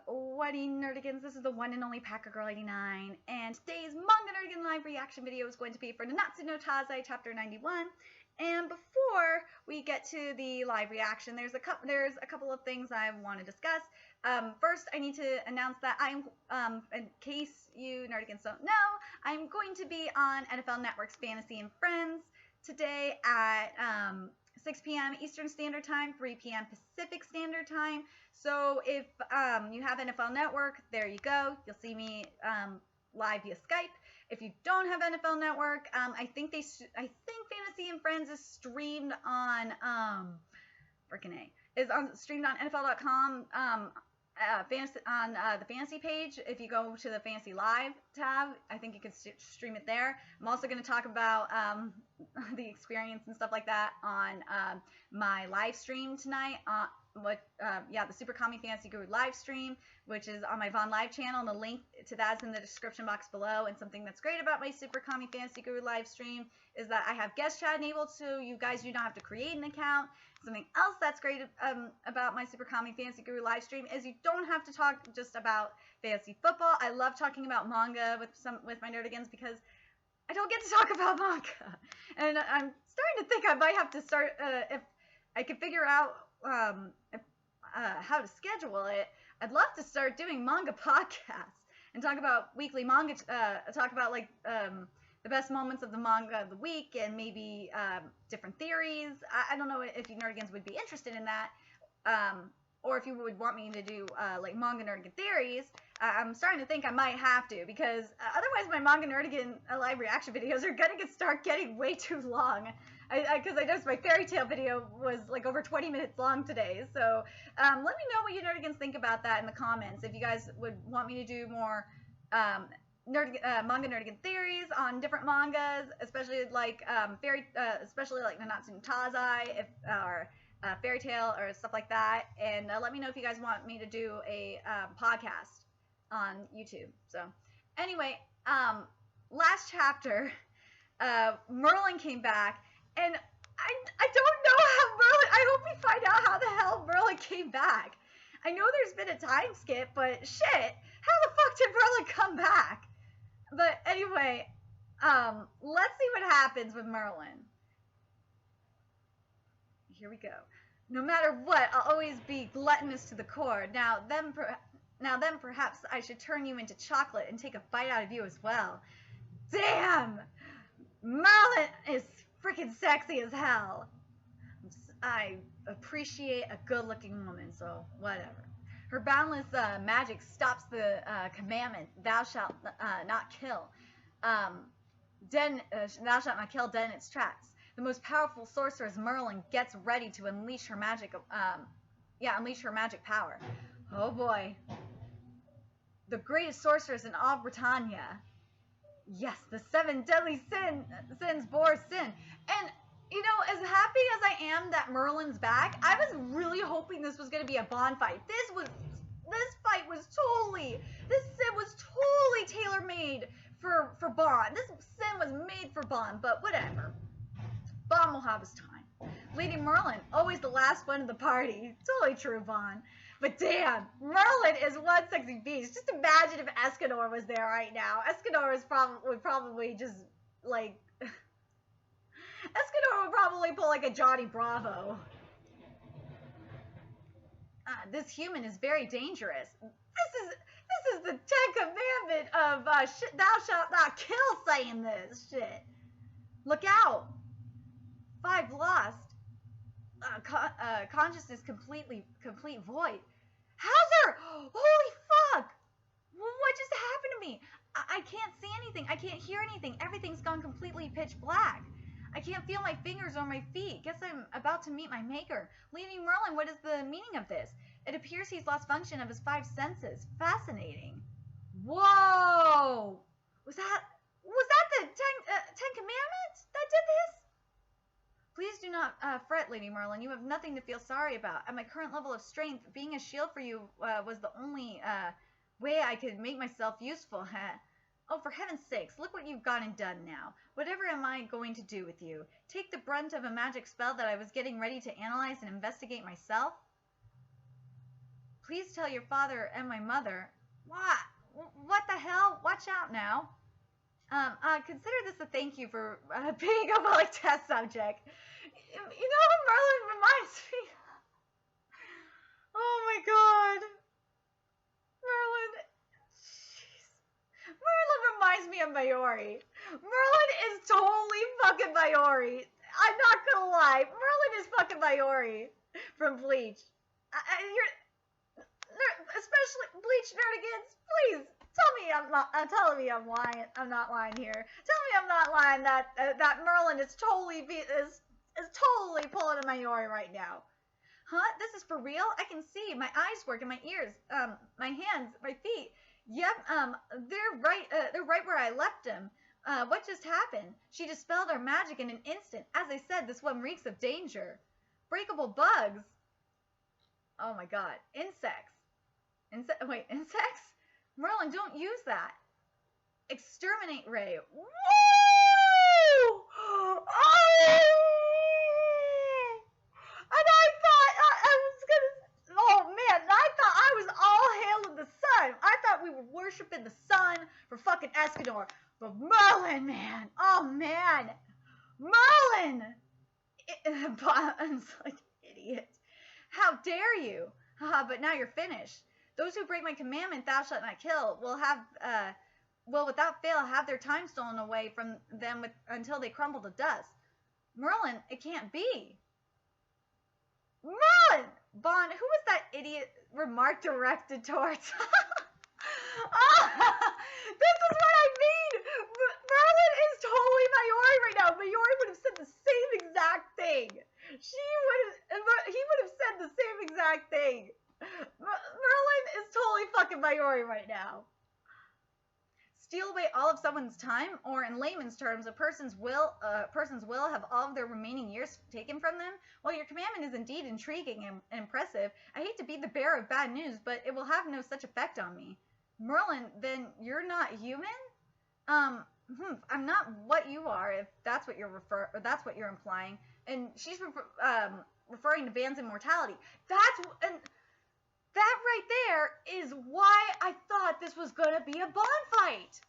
Wedding Nerdigans, this is the one and only Packer Girl 89, and today's Manga Nerdigan live reaction video is going to be for Nanatsu no Taizai chapter 91. And before we get to the live reaction, there's a couple of things I want to discuss. First, I need to announce that I'm, in case you Nerdigans don't know, I'm going to be on NFL Network's Fantasy and Friends today at 6 p.m. Eastern Standard Time, 3 p.m. Pacific Standard Time. So if you have NFL Network, there you go. You'll see me live via Skype. If you don't have NFL Network, I think Fantasy and Friends is streamed on streamed on NFL.com. The fantasy page. If you go to the Fantasy Live tab, I think you can stream it there. I'm also going to talk about the experience and stuff like that on my live stream tonight. The Super Kami Fantasy Guru live stream, which is on my Vaughn Live channel, and the link to that is in the description box below. And something that's great about my Super Kami Fantasy Guru live stream is that I have guest chat enabled, so you guys do not have to create an account. Something else that's great about my Super Kami Fantasy Guru live stream is you don't have to talk just about fantasy football. I love talking about manga with my nerdigans because I don't get to talk about manga, and I'm starting to think I might have to start if I can figure out how to schedule it. I'd love to start doing manga podcasts and talk about weekly manga, talk about like the best moments of the manga of the week, and maybe different theories. I don't know if you nerdigans would be interested in that, or if you would want me to do like manga nerdigan theories. I'm starting to think I might have to, because otherwise my manga nerdigan live reaction videos are gonna start getting way too long. Because I noticed my fairy tale video was like over 20 minutes long today. So let me know what you nerdigans think about that in the comments. If you guys would want me to do more manga nerdigan theories on different mangas, especially like especially like Nanatsu no Taizai, or fairy tale or stuff like that. And let me know if you guys want me to do a podcast on YouTube. So anyway, last chapter, Merlin came back. And I don't know how Merlin, I hope we find out how the hell Merlin came back. I know there's been a time skip, but shit, how the fuck did Merlin come back? But anyway, let's see what happens with Merlin. Here we go. No matter what, I'll always be gluttonous to the core. Now then perhaps I should turn you into chocolate and take a bite out of you as well. Damn! Merlin is freaking sexy as hell. I appreciate a good-looking woman, so whatever. Her boundless magic stops the commandment, thou shalt not kill. Thou shalt not kill dead in its tracks. The most powerful sorceress Merlin gets ready to unleash her magic. Unleash her magic power. Oh boy. The greatest sorceress in all Britannia. Yes, the 7 deadly sins bore sin. And, you know, as happy as I am that Merlin's back, I was really hoping this was going to be a Bond fight. This sin was totally tailor-made for Bond. This sin was made for Bond, but whatever. Bond will have his time. Lady Merlin, always the last one of the party. Totally true, Bond. But damn, Merlin is one sexy beast. Just imagine if Escanor was there right now. Escanor would probably just, like... Escanor would probably pull, like, a Johnny Bravo. This human is very dangerous. This is the 10th commandment of thou shalt not kill saying this shit. Look out. 5 lost. Consciousness complete void. Hauser! Holy fuck! What just happened to me? I can't see anything. I can't hear anything. Everything's gone completely pitch black. I can't feel my fingers or my feet. Guess I'm about to meet my maker. Lady Merlin, what is the meaning of this? It appears he's lost function of his 5 senses. Fascinating. Whoa! Was that the 10 commandments that did this? Please do not fret, Lady Merlin. You have nothing to feel sorry about. At my current level of strength, being a shield for you was the only way I could make myself useful. Oh, for heaven's sakes, look what you've gone and done now. Whatever am I going to do with you? Take the brunt of a magic spell that I was getting ready to analyze and investigate myself? Please tell your father and my mother. What? What the hell? Watch out now. Consider this a thank you for being a public test subject. You know who Merlin reminds me? Oh my god. Merlin. Jeez. Merlin reminds me of Mayuri. Merlin is totally fucking Mayuri. I'm not gonna lie. Merlin is fucking Mayuri from Bleach. Especially Bleach nerdigans, please tell me I'm not. Tell me I'm lying. I'm not lying here. Tell me I'm not lying. That Merlin is totally totally pulling a Mayuri right now. Huh? This is for real? I can see my eyes work and my ears, my hands, my feet. Yep. They're right where I left them. What just happened? She dispelled our magic in an instant. As I said, this one reeks of danger. Breakable bugs. Oh my god. Insects. Wait, insects? Merlin, don't use that. Exterminate ray. Woo! Oh! And I thought I was gonna. Oh man, I thought I was all hailing the sun. I thought we were worshiping the sun for fucking Escanor. But Merlin, man. Oh man. Merlin! I'm like, idiot. How dare you? Haha, but now you're finished. Those who break my commandment, thou shalt not kill, will without fail have their time stolen away from them until they crumble to dust. Merlin, it can't be. Merlin! Bond, who was that idiot remark directed towards? This is what I mean! Merlin is totally Mayuri right now. Mayuri would have said the same exact thing. He would have said the same exact thing. Merlin is totally fucking Mayuri right now. Steal away all of someone's time, or in layman's terms, a person's will have all of their remaining years taken from them. While your commandment is indeed intriguing and impressive, I hate to be the bearer of bad news, but it will have no such effect on me. Merlin, then you're not human? I'm not what you are, if that's what you're implying. And she's referring to Van's immortality. That right there is why I thought this was gonna be a Bond fight.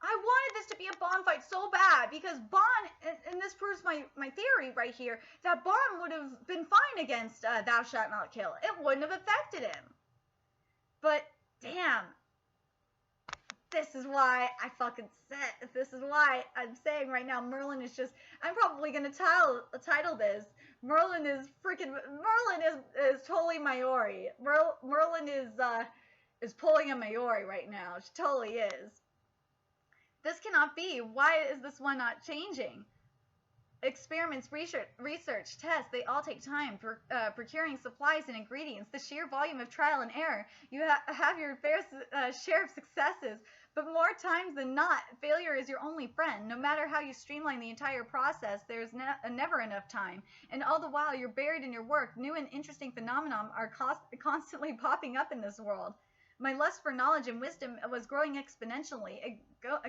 I wanted this to be a Bond fight so bad because Bond, and this proves my theory right here, that Bond would have been fine against Thou Shalt Not Kill. It wouldn't have affected him. But damn. This is why I fucking said, this is why I'm saying right now Merlin is just, I'm probably going to title this, Merlin is totally Mayuri. Merlin is pulling a Mayuri right now. She totally is. This cannot be. Why is this one not changing? Experiments, research, tests, they all take time. Procuring supplies and ingredients, the sheer volume of trial and error. You have your fair share of successes, but more times than not, failure is your only friend. No matter how you streamline the entire process, there's never enough time. And all the while, you're buried in your work. New and interesting phenomena are constantly popping up in this world. My lust for knowledge and wisdom was growing exponentially. It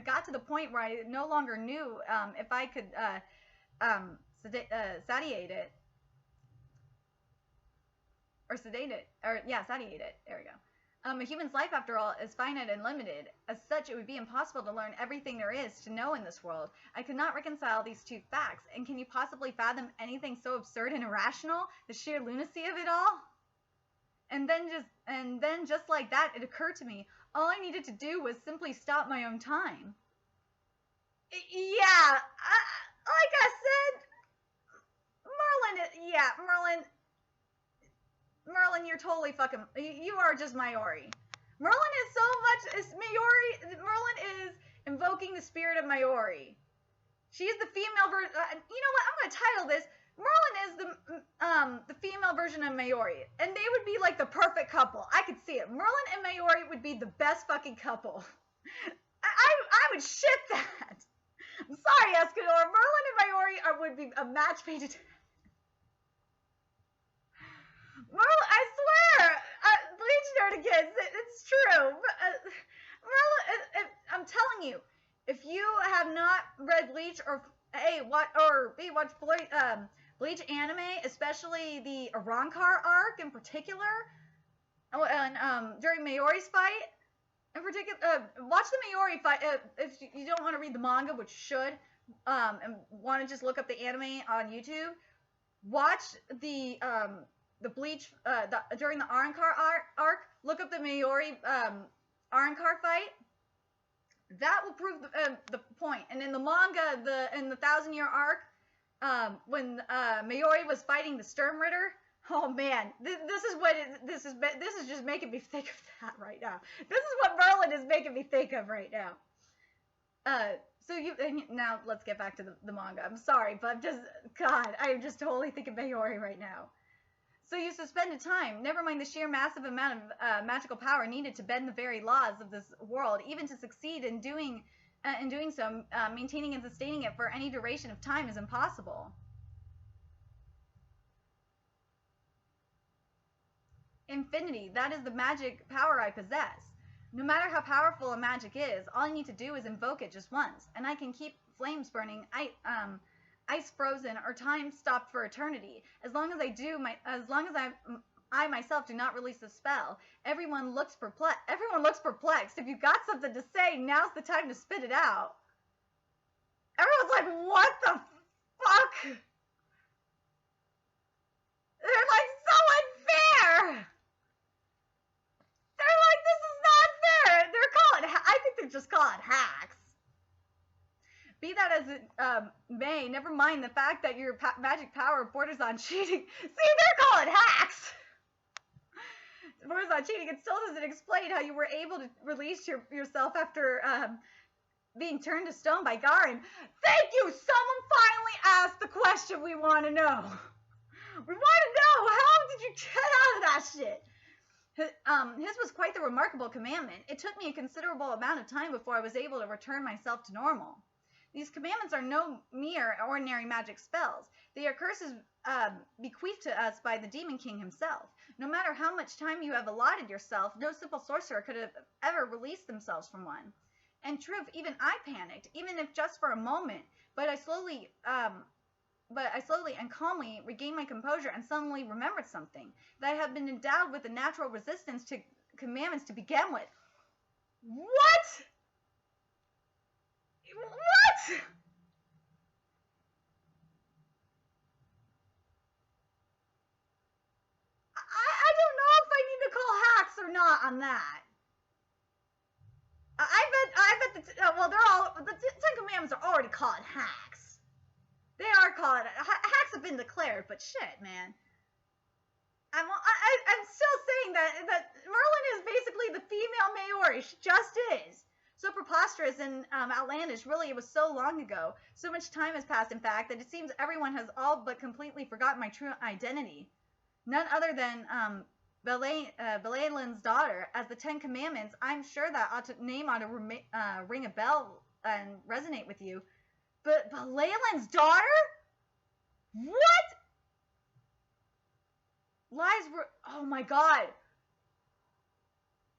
got to the point where I no longer knew if I could satiate it. Satiate it. There we go. A human's life, after all, is finite and limited. As such, it would be impossible to learn everything there is to know in this world. I could not reconcile these two facts, and can you possibly fathom anything so absurd and irrational? The sheer lunacy of it all? And then just like that, it occurred to me, all I needed to do was simply stop my own time. Yeah, like I said, Merlin, you're totally fucking, you are just Mayuri. Merlin is invoking the spirit of Mayuri. She's the female version, you know what, I'm going to title this, Merlin is the female version of Mayuri, and they would be like the perfect couple. I could see it. Merlin and Mayuri would be the best fucking couple. I would ship that. I'm sorry, Escanor. Merlin and Mayuri would be a match made to Merlin, I swear, Bleach nerdigans, it's true. Merlin, I'm telling you, if you have not read Bleach or watched Bleach anime, especially the Arrancar arc in particular, during Mayuri's fight, in particular, watch the Mayuri fight. If you don't want to read the manga, which you should, and want to just look up the anime on YouTube, watch the Bleach during the Arrancar arc. Look up the Mayuri Arrancar fight. That will prove the point. And in the manga, in the 1,000-year arc, when Mayuri was fighting the Sturm Ritter. Oh man, this is just making me think of that right now. This is what Merlin is making me think of right now. Now let's get back to the manga. I'm sorry, but I'm just totally thinking Mayuri right now. So you suspended time. Never mind the sheer massive amount of magical power needed to bend the very laws of this world, even to succeed in doing so, maintaining and sustaining it for any duration of time is impossible. Infinity, that is the magic power I possess. No matter how powerful a magic is, all I need to do is invoke it just once, and I can keep flames burning, ice frozen, or time stopped for eternity. As long as I myself do not release the spell, everyone looks perplexed. If you've got something to say, now's the time to spit it out. Everyone's like, what the fuck? They're like, so unfair! They're like, this is not fair! I think they're just calling hacks. Be that as it may, never mind the fact that your magic power borders on cheating. See, they're calling hacks! Borders on cheating. It still doesn't explain how you were able to release yourself after being turned to stone by Garen. Thank you! Someone finally asked the question we want to know. We want to know, how did you get out of that shit? His was quite the remarkable commandment. It took me a considerable amount of time before I was able to return myself to normal. These commandments are no mere ordinary magic spells. They are curses bequeathed to us by the Demon King himself. No matter how much time you have allotted yourself, no simple sorcerer could have ever released themselves from one. In truth, even I panicked, even if just for a moment, but I slowly and calmly regained my composure and suddenly remembered something. That I had been endowed with a natural resistance to commandments to begin with. What? What? I don't know if I need to call hacks or not on that. I bet the Ten Commandments are already called hacks. They are called, hacks have been declared, but shit, man. I'm still saying that Merlin is basically the female Mayuri. She just is. So preposterous and outlandish. Really, it was so long ago. So much time has passed, in fact, that it seems everyone has all but completely forgotten my true identity. None other than Balaelin's daughter. As the Ten Commandments, I'm sure that name ought to ring a bell and resonate with you. But Balaelin's daughter? What? Lies were... Oh my god.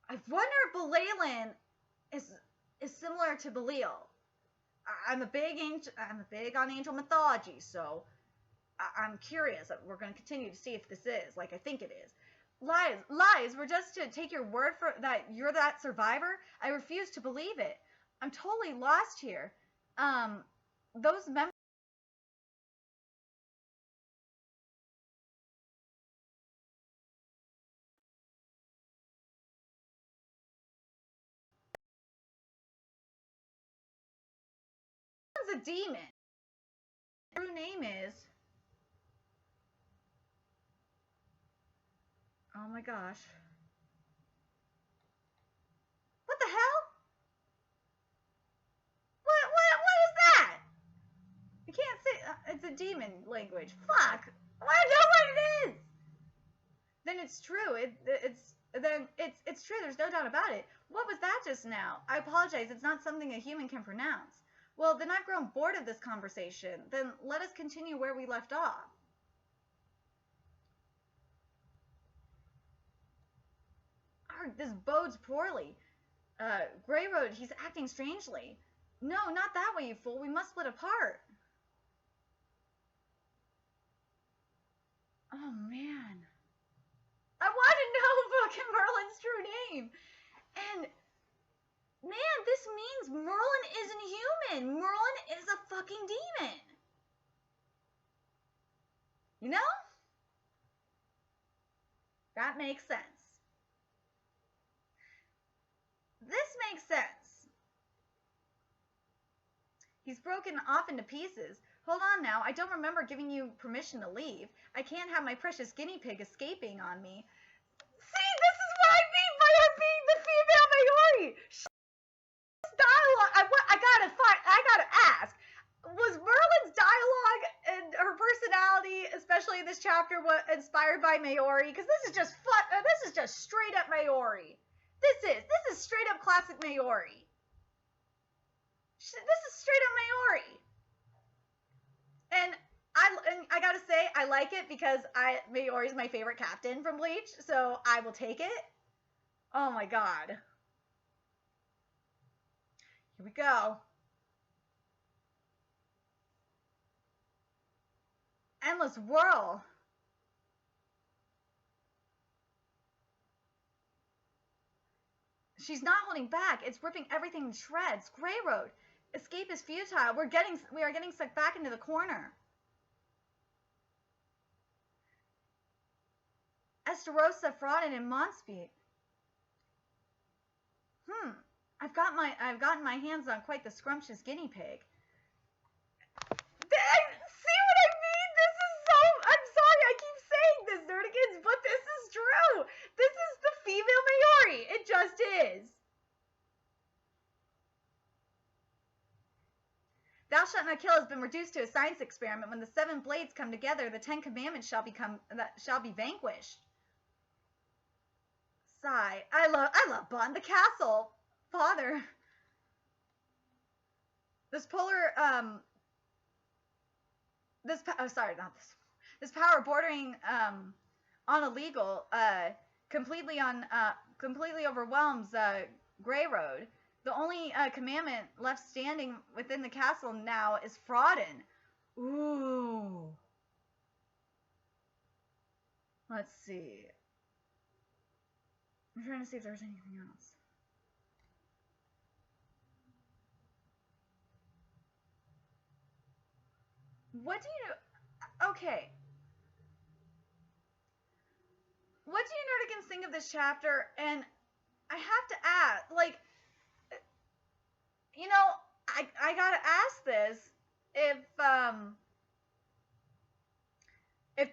I wonder if Balaelin is similar to Belial. I'm a big on angel mythology, so I'm curious. We're going to continue to see if this is like I think it is. Lies were just to take your word for that you're that survivor. I refuse to believe it. I'm totally lost here. Those members a demon. Her true name is... Oh my gosh. What the hell? What is that? You can't say... it's a demon language. Fuck. I know what it is. Then it's true. It's true. There's no doubt about it. What was that just now? I apologize. It's not something a human can pronounce. Well, then I've grown bored of this conversation. Then let us continue where we left off. Arg, this bodes poorly. Grey Road, he's acting strangely. No, not that way, you fool. We must split apart. Oh, man. I want to know fucking Merlin's true fucking demon. You know? That makes sense. This makes sense. He's broken off into pieces. Hold on now, I don't remember giving you permission to leave. I can't have my precious guinea pig escaping on me. See, this is what I mean by her being the female Mayuri. Dialogue, I gotta ask, was Merlin's dialogue and her personality, especially in this chapter, inspired by Mayuri? Because this is just straight up Mayuri. This is straight up classic Mayuri. This is straight up Mayuri. And I gotta say, I like it because Mayuri is my favorite captain from Bleach, so I will take it. Oh my god. Here we go. Endless whirl. She's not holding back. It's ripping everything to shreds. Grey Road. Escape is futile. We are getting sucked back into the corner. Esterosa, Frauden, and Monspeed. I've gotten my hands on quite the scrumptious guinea pig. See what I mean? This is so... I'm sorry, I keep saying this, Nerdigans, but this is true. This is the female Mayuri. It just is. Thou shalt not kill has been reduced to a science experiment. When the 7 blades come together, the 10 commandments shall be vanquished. Sigh. I love Bond the Castle. Father. This polar, this power bordering, on illegal, completely overwhelms, Grey Road. The only, commandment left standing within the castle now is Frauden. Ooh. Let's see. I'm trying to see if there's anything else. What do you... Okay. What do you Nerdigans think of this chapter? And I have to ask, like... You know, I gotta ask this, if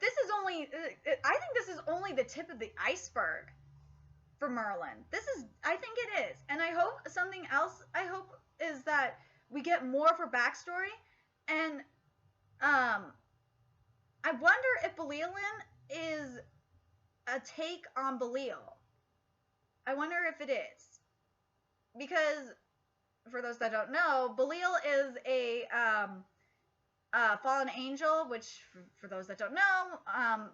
this is only... I think this is only the tip of the iceberg for Merlin. I think it is. And I hope something else, is that we get more of her backstory. And, I wonder if Belilin is a take on Belil. I wonder if it is. Because, for those that don't know, Belil is a fallen angel, which, for those that don't know,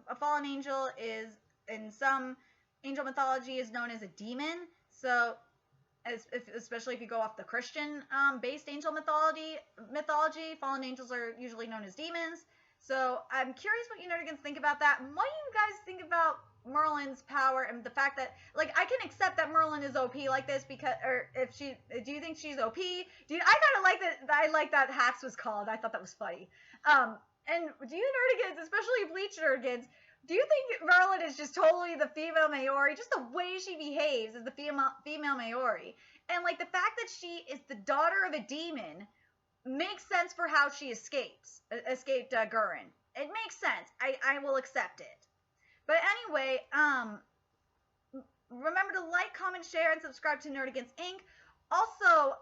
a fallen angel is, in some angel mythology, is known as a demon. So, especially if you go off the Christian based angel mythology, fallen angels are usually known as demons. So I'm curious what you Nerdigans think about that. And what do you guys think about Merlin's power and the fact that, like, I can accept that Merlin is OP like this because, or if she, do you think she's OP? I kind of like that. I like that Hax was called. I thought that was funny. And do you Nerdigans, especially Bleach Nerdigans, do you think Merlin is just totally the female Mayuri? Just the way she behaves is the female Mayuri. And, like, the fact that she is the daughter of a demon makes sense for how she escaped Gurren. It makes sense. I will accept it. But anyway, remember to like, comment, share, and subscribe to Nerdigans Inc. Also,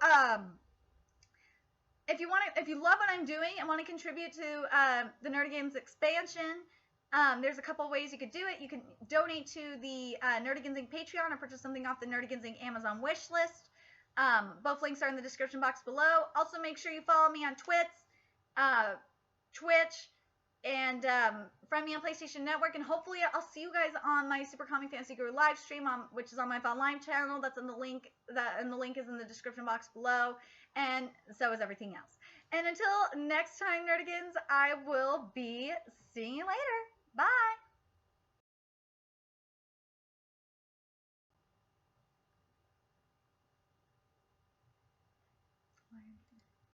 if you love what I'm doing and want to contribute to the Nerdigans expansion, there's a couple ways you could do it. You can donate to the Nerdigans Inc. Patreon or purchase something off the Nerdigans Inc. Amazon wish list. Both links are in the description box below. Also, make sure you follow me on Twitch, and friend me on PlayStation Network. And hopefully, I'll see you guys on my Super Comic Fantasy Guru live stream, which is on my Fun Live channel. That's in the link. And the link is in the description box below. And so is everything else. And until next time, Nerdigans, I will be seeing you later. Bye.